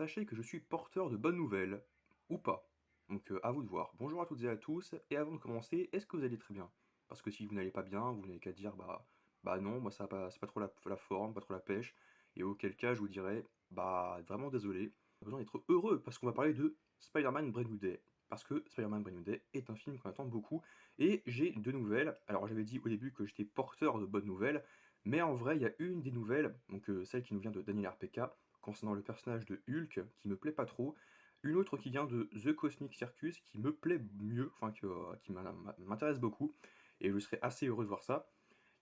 sachez que je suis porteur de bonnes nouvelles, ou pas. Donc à vous de voir. Bonjour à toutes et à tous, et avant de commencer, est-ce que vous allez très bien? Parce que si vous n'allez pas bien, vous n'avez qu'à dire bah non, moi ça va pas, c'est pas trop la forme, pas trop la pêche, et auquel cas je vous dirais bah vraiment désolé, on a besoin d'être heureux, parce qu'on va parler de Spider-Man Brand New Day. Parce que Spider-Man Brand New Day est un film qu'on attend beaucoup, et j'ai deux nouvelles. Alors j'avais dit au début que j'étais porteur de bonnes nouvelles, mais en vrai il y a une des nouvelles, donc celle qui nous vient de Daniel RPK, concernant le personnage de Hulk qui me plaît pas trop, une autre qui vient de The Cosmic Circus qui me plaît mieux, enfin qui m'intéresse beaucoup, et je serais assez heureux de voir ça.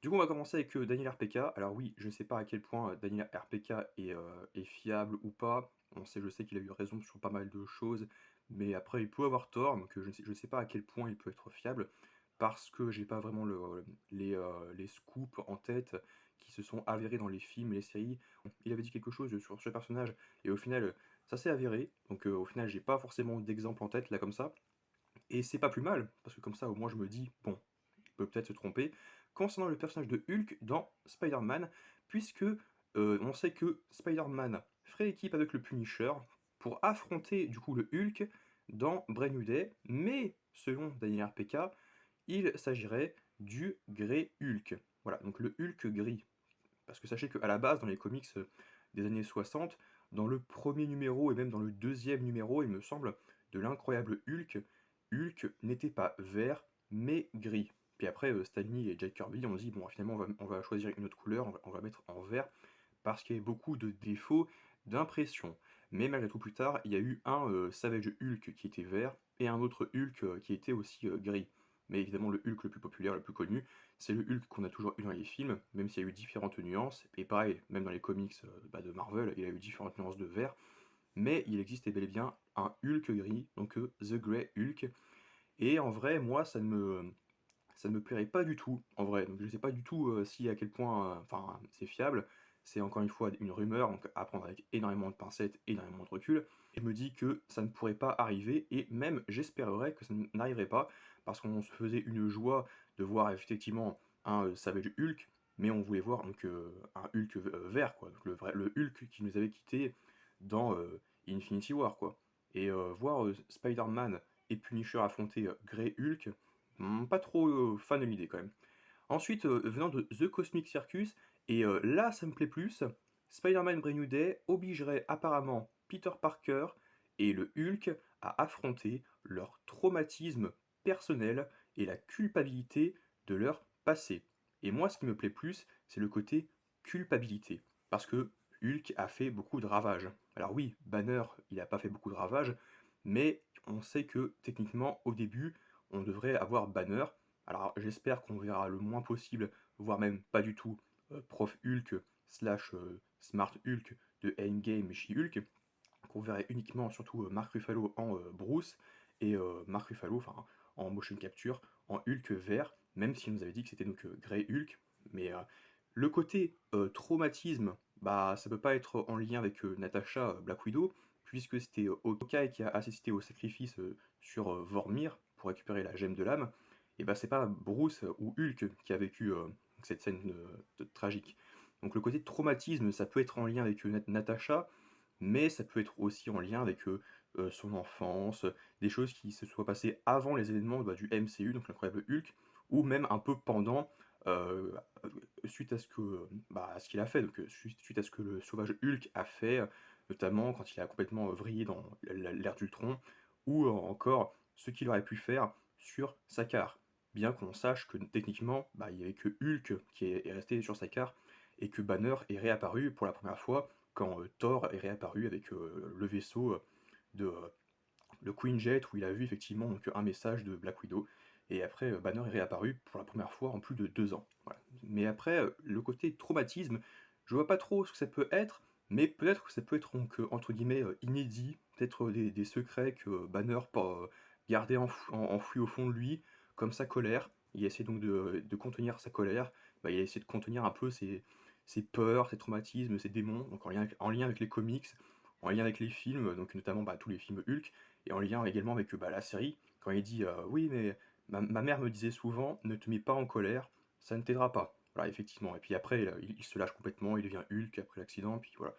Du coup, on va commencer avec Daniel RPK. Alors oui, je ne sais pas à quel point Daniel RPK est fiable ou pas. Je sais qu'il a eu raison sur pas mal de choses, mais après il peut avoir tort, donc je ne sais pas à quel point il peut être fiable, parce que j'ai pas vraiment les scoops en tête qui se sont avérés dans les films et les séries. Il avait dit quelque chose sur ce personnage, et au final, ça s'est avéré, donc au final, j'ai pas forcément d'exemple en tête là comme ça, et c'est pas plus mal, parce que comme ça, au moins, je me dis, bon, il peut peut-être se tromper, concernant le personnage de Hulk dans Spider-Man, puisque on sait que Spider-Man ferait équipe avec le Punisher pour affronter du coup le Hulk dans Brand New Day, mais selon Daniel RPK, il s'agirait du Grey Hulk. Voilà, donc le Hulk gris. Parce que sachez qu'à la base, dans les comics des années 60, dans le premier numéro et même dans le deuxième numéro, il me semble, de l'incroyable Hulk, Hulk n'était pas vert, mais gris. Puis après, Stan Lee et Jack Kirby ont dit, bon, finalement, on va choisir une autre couleur, on va mettre en vert, parce qu'il y avait beaucoup de défauts d'impression. Mais malgré tout, plus tard, il y a eu un Savage Hulk qui était vert, et un autre Hulk qui était aussi gris. Mais évidemment, le Hulk le plus populaire, le plus connu, c'est le Hulk qu'on a toujours eu dans les films, même s'il y a eu différentes nuances, et pareil, même dans les comics de Marvel, il y a eu différentes nuances de vert, mais il existait bel et bien un Hulk gris, donc The Grey Hulk, et en vrai, moi, ça ne me plairait pas du tout, en vrai. Donc je sais pas du tout si à quel point enfin, c'est fiable. C'est encore une fois une rumeur, donc à prendre avec énormément de pincettes, énormément de recul. Et je me dis que ça ne pourrait pas arriver, et même j'espérerais que ça n'arriverait pas, parce qu'on se faisait une joie de voir effectivement un Savage Hulk, mais on voulait voir donc un Hulk vert, quoi. Donc le Hulk qui nous avait quitté dans Infinity War, quoi. Et voir Spider-Man et Punisher affronter Grey Hulk, pas trop fan de l'idée quand même. Ensuite, venant de The Cosmic Circus, et là ça me plaît plus, Spider-Man Brand New Day obligerait apparemment Peter Parker et le Hulk à affronter leur traumatisme personnel et la culpabilité de leur passé. Et moi, ce qui me plaît plus, c'est le côté culpabilité. Parce que Hulk a fait beaucoup de ravages. Alors oui, Banner, il n'a pas fait beaucoup de ravages, mais on sait que techniquement, au début, on devrait avoir Banner. Alors j'espère qu'on verra le moins possible, voire même pas du tout, Prof Hulk slash Smart Hulk de Endgame She-Hulk, qu'on verrait uniquement surtout Mark Ruffalo en Bruce, et Mark Ruffalo enfin, en motion capture, en Hulk vert, même s'il nous avait dit que c'était donc Grey Hulk. Mais le côté traumatisme, bah ça peut pas être en lien avec Natasha Black Widow, puisque c'était Hawkeye qui a assisté au sacrifice sur Vormir pour récupérer la gemme de l'âme, et bah c'est pas Bruce ou Hulk qui a vécu cette scène tragique. Donc le côté traumatisme, ça peut être en lien avec Natasha, mais ça peut être aussi en lien avec son enfance, des choses qui se soient passées avant les événements du MCU, donc l'incroyable Hulk, ou même un peu pendant, euh, suite à à ce qu'il a fait, donc suite à ce que le sauvage Hulk a fait, notamment quand il a complètement vrillé dans l'ère d'Ultron, ou encore ce qu'il aurait pu faire sur Sakaar. Bien qu'on sache que techniquement, il n'y avait que Hulk qui est resté sur Sakaar, et que Banner est réapparu pour la première fois quand Thor est réapparu avec le vaisseau de le Queen Jet, où il a vu effectivement donc, un message de Black Widow. Et après, Banner est réapparu pour la première fois en plus de 2 ans. Voilà. Mais après, le côté traumatisme, je vois pas trop ce que ça peut être, mais peut-être que ça peut être donc, entre guillemets inédit, peut-être des secrets que Banner gardait enfouis au fond de lui, comme sa colère. Il essaie donc de contenir sa colère, il a essayé de contenir un peu ses peurs, ses traumatismes, ses démons, donc en lien avec les comics, en lien avec les films, donc notamment tous les films Hulk, et en lien également avec la série, quand il dit oui, mais ma mère me disait souvent, ne te mets pas en colère, ça ne t'aidera pas. Voilà, effectivement. Et puis après, il se lâche complètement, il devient Hulk après l'accident, puis voilà.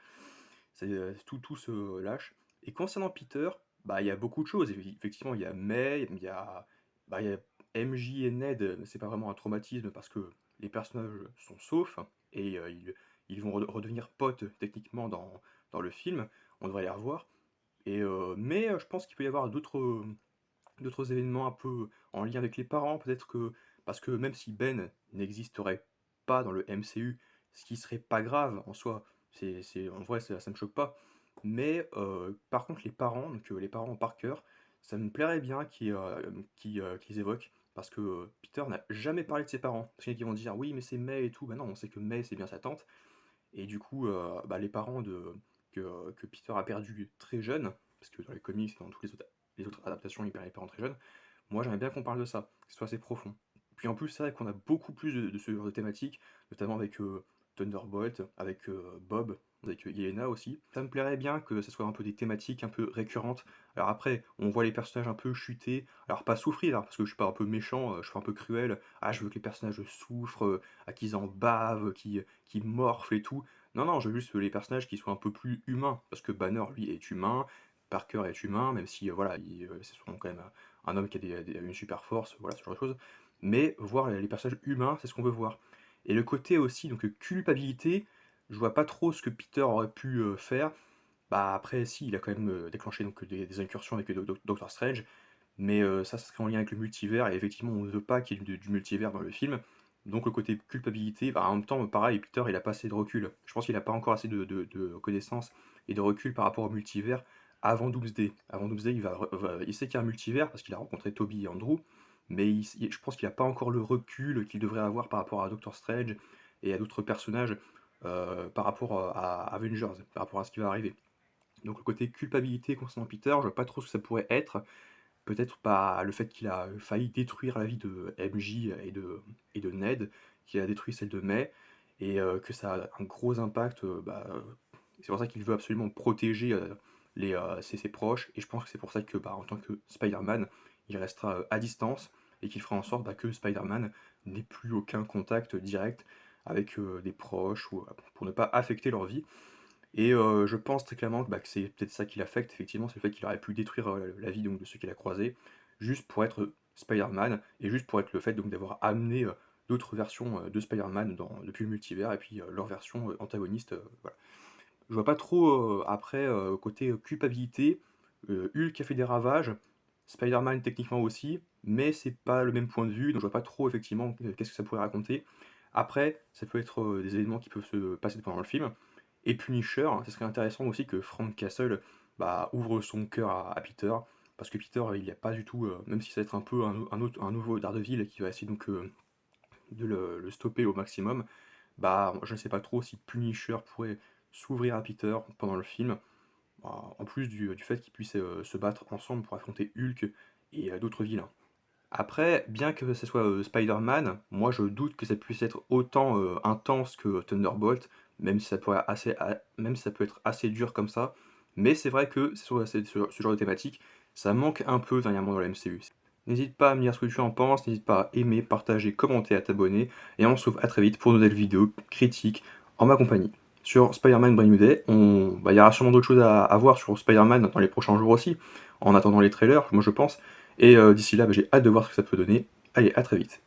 tout se lâche. Et concernant Peter, bah, il y a beaucoup de choses. Effectivement, il y a May, il y a MJ et Ned, c'est pas vraiment un traumatisme parce que les personnages sont saufs et ils vont redevenir potes techniquement dans le film. On devrait les revoir. Mais je pense qu'il peut y avoir d'autres événements un peu en lien avec les parents. Peut-être que, parce que même si Ben n'existerait pas dans le MCU, ce qui serait pas grave en soi, en vrai ça me choque pas. Mais par contre les parents, donc les parents Parker, ça me plairait bien qu'ils évoquent. Parce que Peter n'a jamais parlé de ses parents. Parce qu'il y en a qui vont dire oui mais c'est May et tout. Bah non, on sait que May c'est bien sa tante. Et du coup, bah, les parents que Peter a perdu très jeune, parce que dans les comics et dans toutes les autres adaptations, il perd les parents très jeunes, moi j'aimerais bien qu'on parle de ça, que ce soit assez profond. Puis en plus, c'est vrai qu'on a beaucoup plus de ce genre de thématiques, notamment avec Thunderbolt, avec Bob, avec Yelena aussi. Ça me plairait bien que ce soit un peu des thématiques un peu récurrentes. Alors après, on voit les personnages un peu chuter, alors pas souffrir, hein, parce que je suis pas un peu méchant, je suis un peu cruel, ah je veux que les personnages souffrent, qu'ils en bavent, qu'ils morflent et tout. Non, non, je veux juste les personnages qui soient un peu plus humains, parce que Banner, lui, est humain, Parker est humain, même si, voilà, c'est quand même un homme qui a une super force, voilà, ce genre de choses. Mais voir les personnages humains, c'est ce qu'on veut voir. Et le côté aussi, donc culpabilité, je vois pas trop ce que Peter aurait pu faire. Bah après, si, il a quand même déclenché donc, des incursions avec Doctor Strange, mais ça serait en lien avec le multivers, et effectivement, on ne veut pas qu'il y ait du multivers dans le film. Donc le côté culpabilité, bah, en même temps, pareil, Peter, il a pas assez de recul. Je pense qu'il a pas encore assez de connaissances et de recul par rapport au multivers avant Doomsday. Avant Doomsday, il sait qu'il y a un multivers parce qu'il a rencontré Toby et Andrew, mais je pense qu'il a pas encore le recul qu'il devrait avoir par rapport à Doctor Strange et à d'autres personnages par rapport à Avengers, par rapport à ce qui va arriver. Donc le côté culpabilité concernant Peter, je vois pas trop ce que ça pourrait être. Peut-être pas le fait qu'il a failli détruire la vie de MJ et de Ned, qu'il a détruit celle de May, et que ça a un gros impact. C'est pour ça qu'il veut absolument protéger ses proches, et je pense que c'est pour ça que, bah, en tant que Spider-Man, il restera à distance, et qu'il fera en sorte que Spider-Man n'ait plus aucun contact direct avec des proches, ou pour ne pas affecter leur vie. Et je pense très clairement que c'est peut-être ça qui l'affecte, effectivement, c'est le fait qu'il aurait pu détruire la vie donc, de ceux qu'il a croisés, juste pour être Spider-Man, et juste pour être le fait donc d'avoir amené d'autres versions de Spider-Man depuis le multivers, et puis leur version antagoniste. Voilà. Je vois pas trop après, côté culpabilité, Hulk a fait des ravages, Spider-Man techniquement aussi, mais c'est pas le même point de vue, donc je vois pas trop effectivement qu'est-ce que ça pourrait raconter. Après, ça peut être des événements qui peuvent se passer pendant le film. Et Punisher, ce serait intéressant aussi que Frank Castle bah, ouvre son cœur à Peter, parce que Peter, il n'y a pas du tout, même si ça va être un peu un nouveau Daredevil qui va essayer donc de le stopper au maximum, bah je ne sais pas trop si Punisher pourrait s'ouvrir à Peter pendant le film, en plus du fait qu'ils puissent se battre ensemble pour affronter Hulk et d'autres vilains. Après, bien que ce soit Spider-Man, moi je doute que ça puisse être autant intense que Thunderbolt, même si ça peut être assez dur comme ça. Mais c'est vrai que ce genre de thématique, ça manque un peu dernièrement dans la MCU. N'hésite pas à me dire ce que tu en penses, n'hésite pas à aimer, partager, commenter, à t'abonner, et on se retrouve à très vite pour de nouvelles vidéos critiques en ma compagnie. Sur Spider-Man Brand New Day, il y aura sûrement d'autres choses à voir sur Spider-Man dans les prochains jours aussi, en attendant les trailers, moi je pense. Et d'ici là, j'ai hâte de voir ce que ça peut donner. Allez, à très vite.